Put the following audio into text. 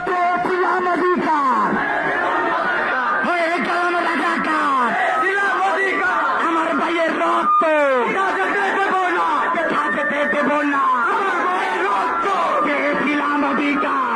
পেয়েছিলাম অধিকার হয়ে গেলাম রাজাকার। আমার ভাইয়ের রক্ত দেব না, পেয়েছিলাম অধিকার